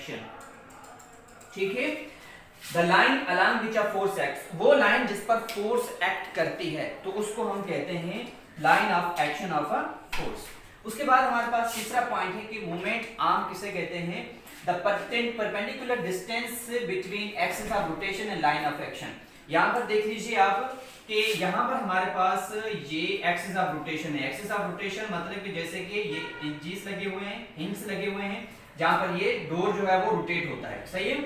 Action, ठीक है। The line along which a force act, वो लाइन जिस पर फोर्स एक्ट करती है तो उसको हम कहते हैं line of action of a force. उसके बाद हमारे पास तीसरा पॉइंट है कि मूवमेंट आर्म किसे कहते हैं, the perpendicular distance between axis of rotation and line of action. यहां पर देख लीजिए आप कि यहां पर हमारे पास ये एक्सिस ऑफ रोटेशन है। एक्सिस ऑफ रोटेशन मतलब कि जैसे कि ये हिंजेस लगे हुए हैं, हिंज लगे हुए हैं जहां पर ये डोर जो है वो रोटेट होता है, सही है।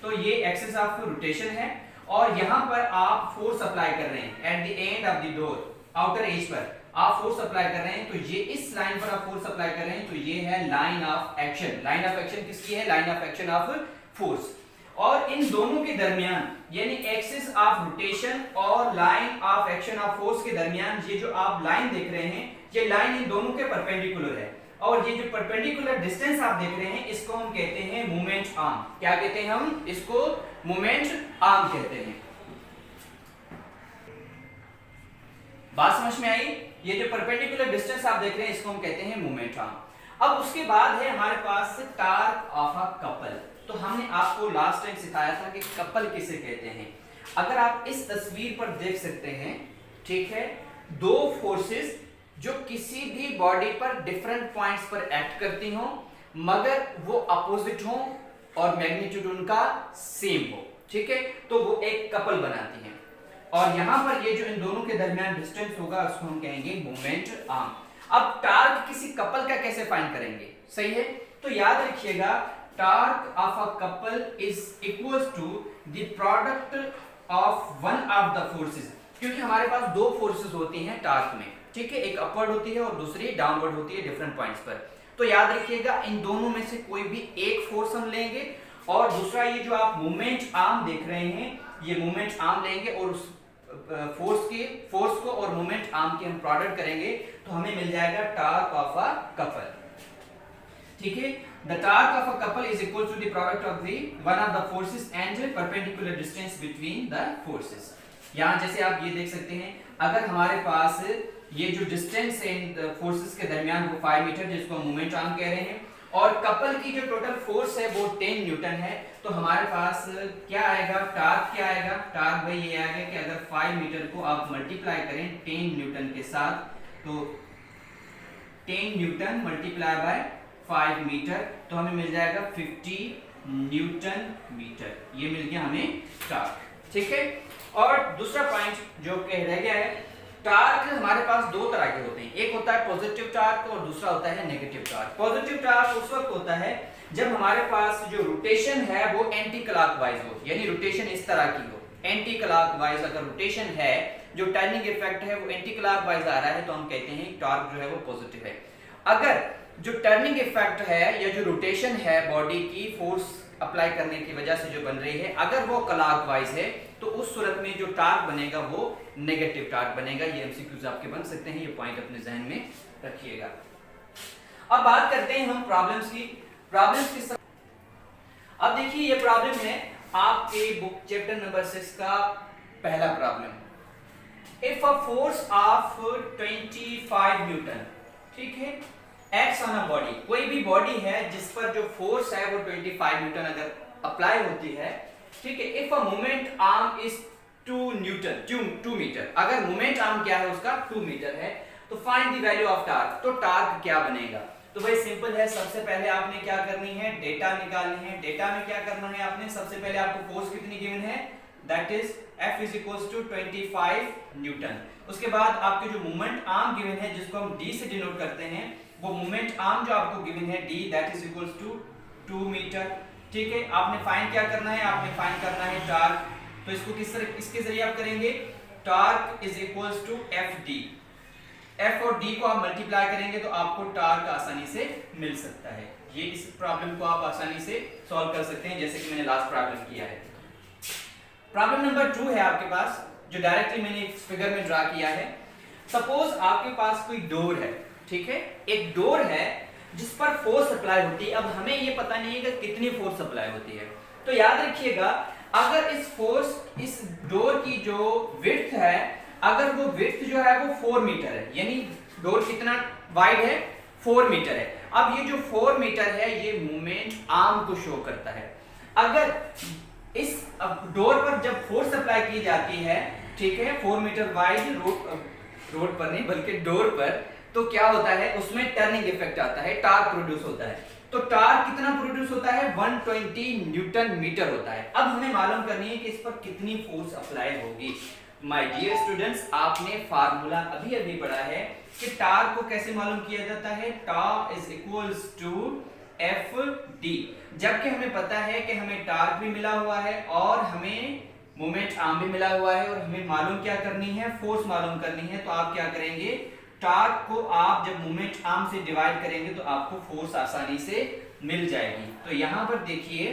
तो ये एक्सिस ऑफ रोटेशन है और यहां पर आप फोर्स अप्लाई कर रहे हैं at the end of the door, outer edge पर आप फोर्स अप्लाई कर रहे हैं। तो ये इस लाइन पर आप फोर्स अप्लाई कर रहे हैं, तो ये है line of action. Line of action किसकी है, line of action of force. और इन दोनों के दरमियान यानी एक्सिस ऑफ रोटेशन और line of action of force के दरमियान ये जो आप लाइन देख रहे हैं, ये लाइन इन दोनों के परपेंडिकुलर है और ये जो परपेंडिकुलर डिस्टेंस आप देख रहे हैं इसको हम कहते हैं मोमेंट आर्म। क्या कहते हैं, हम इसको मोमेंट आर्म कहते हैं। बात समझ में आई। ये जो परपेंडिकुलर डिस्टेंस आप देख रहे हैं इसको हम कहते हैं मोमेंट आर्म। अब उसके बाद है हमारे पास टॉर्क ऑफ अ कपल। तो हमने आपको लास्ट टाइम सिखाया था कि कपल किसे कहते हैं। अगर आप इस तस्वीर पर देख सकते हैं, ठीक है, दो फोर्सेस जो किसी भी बॉडी पर डिफरेंट पॉइंट्स पर एक्ट करती हो मगर वो अपोजिट हो और मैग्नीट्यूड उनका सेम हो, ठीक है, तो वो एक कपल बनाती हैं। और यहां पर ये जो इन दोनों के दरमियान डिस्टेंस होगा उसको हम कहेंगे मोमेंट आर्म। अब टॉर्क किसी कपल का कैसे फाइंड करेंगे, सही है। तो याद रखिएगा torque of a couple is equals to the product of one of the forces, क्योंकि हमारे पास दो फोर्सेस होती हैं टॉर्क में, ठीक है, एक अपवर्ड होती है और दूसरी डाउनवर्ड होती है डिफरेंट पॉइंट्स पर। तो याद रखिएगा इन दोनों में से कोई भी एक फोर्स हम लेंगे और दूसरा ये जो आप मोमेंट आर्म देख रहे हैं ये मोमेंट आर्म लेंगे और उस फोर्स को और मोमेंट आर्म के हम प्रोडक्ट करेंगे तो हमें मिल जाएगा टॉर्क ऑफ अ कपल, ठीक है। The torque of a couple is equal to the product of the one of the forces and perpendicular distance between the forces. यहां जैसे आप ये देख सकते हैं, अगर हमारे पास ये जो डिस्टेंस है इन फोर्सेस के दरमियान वो 5 मीटर जिसको हम मोमेंट आर्म कह रहे हैं और कपल की जो टोटल फोर्स है वो 10 न्यूटन है, तो हमारे पास क्या आएगा, टॉर्क क्या आएगा, टॉर्क भाई ये आएगा कि अगर 5 मीटर को आप मल्टीप्लाई करें 10 न्यूटन के साथ तो 10 न्यूटन मल्टीप्लाई बाय 5 मीटर तो हमें मिल जाएगा 50 न्यूटन मीटर। ये मिल गया हमें टॉर्क, ठीक है। और दूसरा पॉइंट जो कह रह गया है, टॉर्क हमारे पास दो तरह के होते हैं, एक होता है पॉजिटिव टॉर्क और दूसरा होता है नेगेटिव टॉर्क। पॉजिटिव टॉर्क उस वक्त होता है जब हमारे पास जो रोटेशन है वो एंटी क्लॉकवाइज हो, यानी रोटेशन इस तरह की हो। एंटी क्लॉकवाइज अगर रोटेशन है, जो टर्निंग इफेक्ट है वो एंटी क्लॉकवाइज आ रहा है तो हम कहते हैं टॉर्क जो है वो पॉजिटिव है। अगर जो टर्निंग इफेक्ट है या जो रोटेशन है बॉडी की फोर्स अप्लाई करने की वजह से जो बन रही है, अगर वो क्लॉकवाइज है तो उस सूरत में जो टॉर्क बनेगा वो नेगेटिव टॉर्क बनेगा। ये एमसीक्यूज आपके बन सकते हैं, ये पॉइंट अपने जहन में रखिएगा। अब बात करते हैं हम प्रॉब्लम्स की। प्रॉब्लम्स किस तरह, अब देखिए ये प्रॉब्लम है आपके बुक चैप्टर नंबर 6 का पहला problem. If a force of 25 Newton, ठीक है, एक्ट्स ऑन अ बॉडी, कोई भी बॉडी है जिस पर जो फोर्स है वो 25 न्यूटन अगर अप्लाई होती है, ठीक है। If a moment arm is 2 newton, 2 metre, अगर मोमेंट आर्म क्या है उसका 2 मीटर है तो find the value of torque. तो टॉर्क क्या बनेगा, तो भाई सिंपल है, सबसे पहले आपने क्या करनी है, डेटा निकालनी है। डेटा में क्या करना है आपने, सबसे पहले आपको फोर्स कितनी गिवन है, that is F is equals to 25 newton. उसके बाद आपके जो मोमेंट आर्म गिवन है जिसको हम D से डिनोट करते हैं, वो मोमेंट आर्म जो आपको गिवन है D, that is equals to 2 metre, ठीक है। आपने फाइंड क्या करना है, आपने फाइंड करना है टॉर्क। तो इसको किस तरह, इसके जरिए आप करेंगे, torque is equals to FD। F और D को आप मल्टीप्लाई करेंगे तो आपको टॉर्क आसानी से मिल सकता है। ये इस प्रॉब्लम को आप आसानी से सॉल्व कर सकते हैं जैसे कि मैंने लास्ट प्रॉब्लम किया है। प्रॉब्लम नंबर 2 है आपके पास, जो डायरेक्टली मैंने इस फिगर में ड्रा किया है। सपोज आपके पास कोई डोर है, ठीक है, एक डोर है जिस पर फोर्स अप्लाई होती है। अब हमें ये पता नहीं है कि कितनी फोर्स अप्लाई होती है। तो याद रखिएगा, अगर इस डोर की जो विड्थ है, अगर वो विड्थ जो है वो 4 मीटर है, यानी डोर कितना वाइड है, 4 मीटर है। अब ये जो 4 मीटर है ये मूवमेंट आर्म को शो करता है। अगर इस डोर पर जब फोर्स अप्लाई की जाती है, ठीक है, 4 मीटर वाइड रोड पर नहीं बल्कि डोर पर, तो क्या होता है उसमें टर्निंग इफेक्ट आता है, टार्क प्रोड्यूस होता है। तो टार्क कितना प्रोड्यूस होता है, 120 न्यूटन मीटर होता है। अब हमें मालूम करनी है कि इस पर कितनी फोर्स अप्लाई होगी। माय डियर स्टूडेंट्स, आपने फार्मूला अभी अभी पढ़ा है कि टार्क को कैसे मालूम किया जाता है, tau is equals to F D. जबकि हमें पता है कि हमें टार्क भी मिला हुआ है और हमें मोमेंट आर्म भी मिला हुआ है और हमें मालूम क्या करनी है, फोर्स मालूम करनी है। तो आप क्या करेंगे, टार्क को आप जब मोमेंट आर्म से डिवाइड करेंगे तो आपको फोर्स आसानी से मिल जाएगी। तो यहां पर देखिए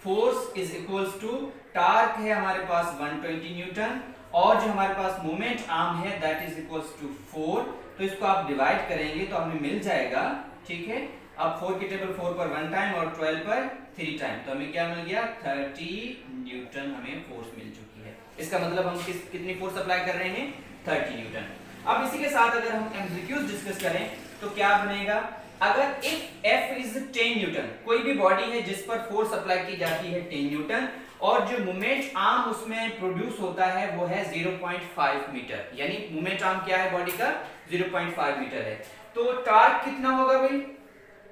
force is equals to, torque है हमारे पास 120 न्यूटन और जो हमारे पास मोमेंट आर्म है दैट इज इक्वल्स टू 4। तो इसको आप डिवाइड करेंगे तो हमें मिल जाएगा, ठीक है। अब 4 की टेबल 4 पर 1 टाइम और 12 पर 3 टाइम, तो हमें क्या मिल गया, 30 न्यूटन हमें फोर्स मिल चुकी है। इसका मतलब हम कितनी फोर्स अप्लाई कर रहे हैं, 30 न्यूटन। अब इसी के साथ अगर हम एमसीक्यूज डिस्कस करें तो क्या बनेगा, अगर इफ F इज 10 न्यूटन, कोई भी बॉडी है जिस पर फोर्स अप्लाई की जाती है 10 न्यूटन और जो मोमेंट आर्म उसमें प्रोड्यूस होता है वो है 0.5 मीटर, यानी मोमेंट आर्म क्या है बॉडी का, 0.5 मीटर है। तो टार्क कितना होगा भाई,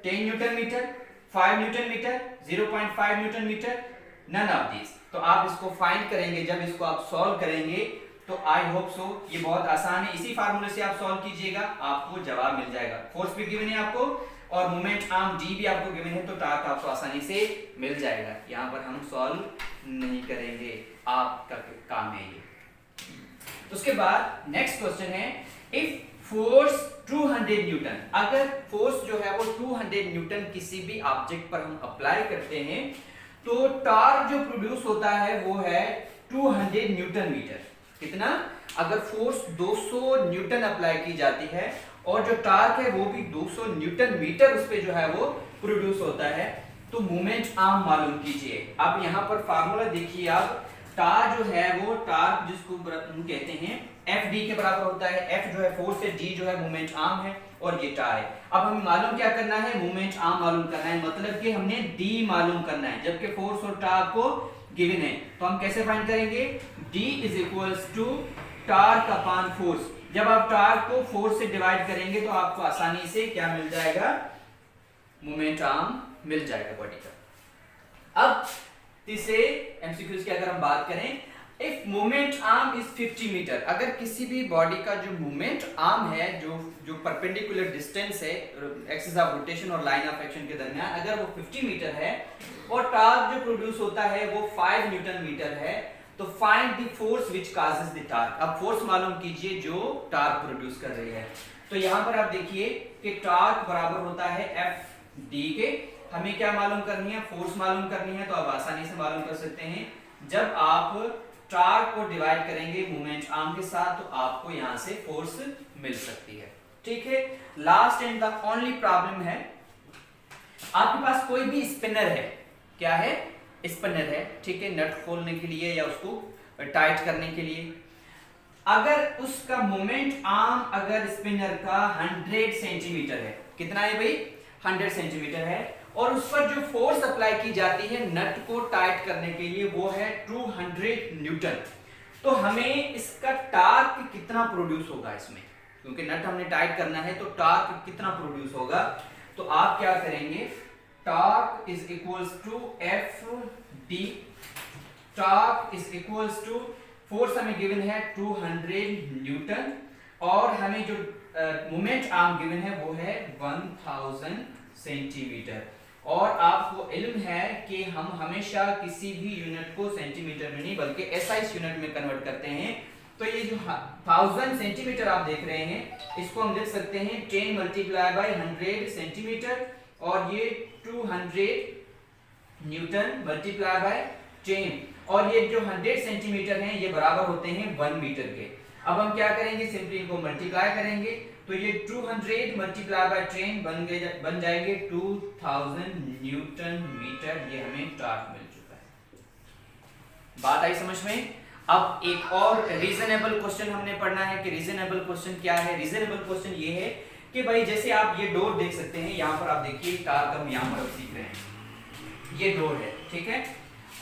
10 newton metre, 5 newton metre, 0.5 newton metre, none of this. तो आप इसको फाइंड करेंगे, जब इसको आप सॉल्व करेंगे तो आई होप सो ये बहुत आसान है, इसी फार्मूले से आप सॉल्व कीजिएगा, आपको जवाब मिल जाएगा। फोर्स भी गिवन है आपको और मोमेंट आर्म डी भी आपको गिवन है, तो टार्क आपको आसानी से मिल जाएगा। यहाँ पर हम सॉल्व नहीं करेंगे, आपका काम है ये। उसके बाद नेक्स्ट क्वेश्चन है, इफ फोर्स 200 न्यूटन, अगर फोर्स जो है वो 200 न्यूटन किसी भी ऑब्जेक्ट पर हम अप्लाई करते हैं तो टार्क जो प्रोड्यूस होता है वो है 200 न्यूटन मीटर। कितना, अगर फोर्स 200 न्यूटन अप्लाई की जाती है और जो टार्क है वो भी 200 न्यूटन मीटर उस पे जो है वो प्रोड्यूस होता है, तो मोमेंट आर्म मालूम कीजिए। अब यहाँ पर फार्मूला देखिए आप, टार जो है वो टार्क जिसको हम कहते हैं एफ डी के बराबर होता है। एफ जो है फोर्स है, डी जो है मोमेंट आर्म है और ये टार है। अब हमें मालूम क्या करना है, मोमेंट आर्म मालूम करना है, मतलब कि हमने डी मालूम करना है, जबकि फोर्स और टार्क को गिवन है। तो हम कैसे फाइंड करेंगे, D is equals to torque upon force. जब आप टार्क को फोर्स से डिवाइड करेंगे तो आपको आसानी से क्या मिल जाएगा, मोमेंट आर्म मिल जाएगा बॉडी का। अब तीसरे एमसीक्यूज की अगर हम बात करें, if moment arm is 50 metre, अगर किसी भी बॉडी का जो मोमेंट आर्म है, जो परपेंडिकुलर डिस्टेंस है एक्सिस ऑफ रोटेशन और लाइन ऑफ एक्शन के दरमियान, अगर वो 50 मीटर है और टार्क जो प्रोड्यूस होता है वो 5 न्यूटन मीटर है, तो find the force which causes the torque. अब फोर्स मालूम कीजिए जो टार्क प्रोड्यूस कर रही है। तो यहां पर आप देखिए कि टार्क बराबर होता है एफ डी के। हमें क्या मालूम करनी है, फोर्स मालूम करनी है, तो आप आसानी से मालूम कर सकते हैं। जब आप टार्क को डिवाइड करेंगे मोमेंट आर्म के साथ तो आपको यहां से फोर्स मिल सकती है, ठीक है। Last and the only problem है, आपके पास कोई भी स्पिनर है, क्या है, स्पिनर है, ठीक है, नट खोलने के लिए या उसको टाइट करने के लिए। अगर उसका मोमेंट आर्म अगर स्पिनर का 100 सेंटीमीटर है, कितना है भाई, 100 सेंटीमीटर है, और उस पर जो फोर्स अप्लाई की जाती है नट को टाइट करने के लिए वो है 200 न्यूटन, तो हमें इसका टार्क कितना प्रोड्यूस होगा इसमें, क्योंकि नट हमने टाइट करना है तो टार्क कितना प्रोड्यूस होगा। तो आप क्या करेंगे, torque is equals to F D, torque is equals to force हमें गिवन है 200 न्यूटन और हमें जो मोमेंट आर्म गिवन है वो है 1000 सेंटीमीटर। और आपको इल्म है कि हम हमेशा किसी भी यूनिट को सेंटीमीटर में नहीं बल्कि एसआई यूनिट में कन्वर्ट करते हैं। तो ये जो 1000 सेंटीमीटर आप देख रहे हैं इसको हम लिख सकते हैं 10 मल्टीप्लाई बाय 100 सेंटीमीटर और ये 200 न्यूटन मल्टीप्लाई बाय 10 और ये जो 100 सेंटीमीटर हैं ये बराबर होते हैं 1 मीटर के। अब हम क्या करेंगे, सिंपली इनको मल्टीप्लाई करेंगे तो ये 200 मल्टीप्लाई बाय 10 बन जाएंगे 2000 न्यूटन मीटर। ये हमें टार्क मिल चुका है। बात आई समझ में। अब एक और रीजनेबल क्वेश्चन हमने पढ़ना है कि रीजनेबल क्वेश्चन क्या है। रीजनेबल क्वेश्चन ये है कि भाई जैसे आप ये डोर देख सकते हैं, यहाँ पर आप देखिए टार्क हम यहाँ पर सीख रहे हैं, ये डोर है, ठीक है,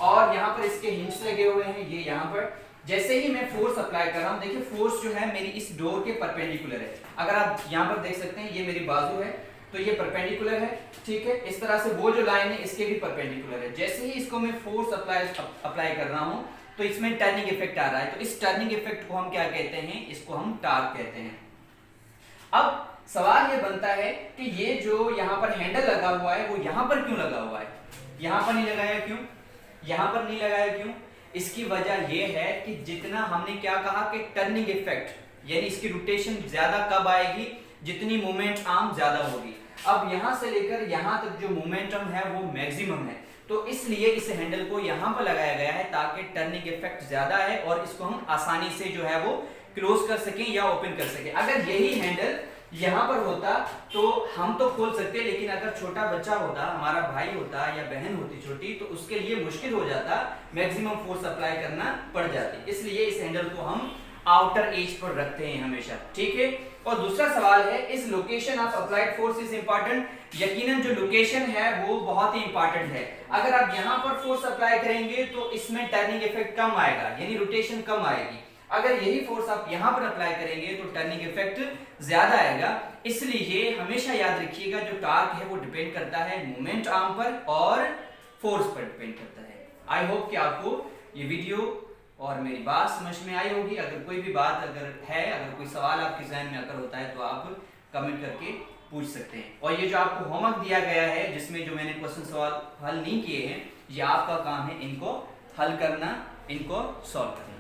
और यहाँ पर इसके हिंज लगे हुए हैं, ये यहाँ पर जैसे ही मैं फोर्स अप्लाई कर रहा हूँ, देखिए फोर्स जो है मेरी इस डोर के परपेंडिकुलर है। अगर आप यहाँ पर देख सकते हैं ये मेरी बाजू है तो ये परपेंडिकुलर है, ठीक है, इस तरह से वो जो लाइन है इसके भी परपेंडिकुलर है। जैसे ही इसको मैं फोर्स अप्लाई कर रहा हूँ तो इसमें टर्निंग इफेक्ट आ रहा है, तो इस टर्निंग इफेक्ट को हम क्या कहते हैं, इसको हम टार्क कहते हैं। अब सवाल ये बनता है कि ये जो यहाँ पर हैंडल लगा हुआ है वो यहाँ पर क्यों लगा हुआ है, यहाँ पर नहीं लगाया क्यों, यहाँ पर नहीं लगाया क्यों? इसकी वजह यह है कि जितना हमने क्या कहा कि टर्निंग इफेक्ट यानी इसकी रोटेशन ज्यादा कब आएगी, जितनी मोमेंट आर्म ज्यादा होगी। अब यहां से लेकर यहां तक जो मोमेंटम है वो मैक्सिमम है, तो इसलिए इस हैंडल को यहां पर लगाया गया है ताकि टर्निंग इफेक्ट ज्यादा है और इसको हम आसानी से जो है वो क्लोज कर सकें या ओपन कर सकें। अगर यही हैंडल यहाँ पर होता तो हम तो खोल सकते, लेकिन अगर छोटा बच्चा होता, हमारा भाई होता या बहन होती छोटी, तो उसके लिए मुश्किल हो जाता, मैक्सिमम फोर्स अप्लाई करना पड़ जाती। इसलिए इस हैंडल को हम आउटर एज पर रखते हैं हमेशा, ठीक है। और दूसरा सवाल है, इस location of applied force is important. यकीनन जो लोकेशन है वो बहुत ही इंपॉर्टेंट है। अगर आप यहाँ पर फोर्स अप्लाई करेंगे तो इसमें टर्निंग इफेक्ट कम आएगा, यानी रोटेशन कम आएगी। अगर यही फोर्स आप यहां पर अप्लाई करेंगे तो टर्निंग इफेक्ट ज्यादा आएगा। इसलिए हमेशा याद रखिएगा जो टार्क है वो डिपेंड करता है मोमेंट आर्म पर और फोर्स पर डिपेंड करता है। आई होप कि आपको ये वीडियो और मेरी बात समझ में आई होगी। अगर कोई भी बात अगर है, अगर कोई सवाल आपके जहन में अगर होता है तो आप कमेंट करके पूछ सकते हैं। और ये जो आपको होमवर्क दिया गया है जिसमें जो मैंने क्वेश्चन सवाल हल नहीं किए हैं, ये आपका काम है इनको हल करना, इनको सॉल्व करना।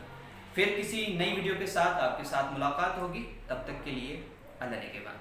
फिर किसी नई वीडियो के साथ आपके साथ मुलाकात होगी, तब तक के लिए अल्लाह के बाद।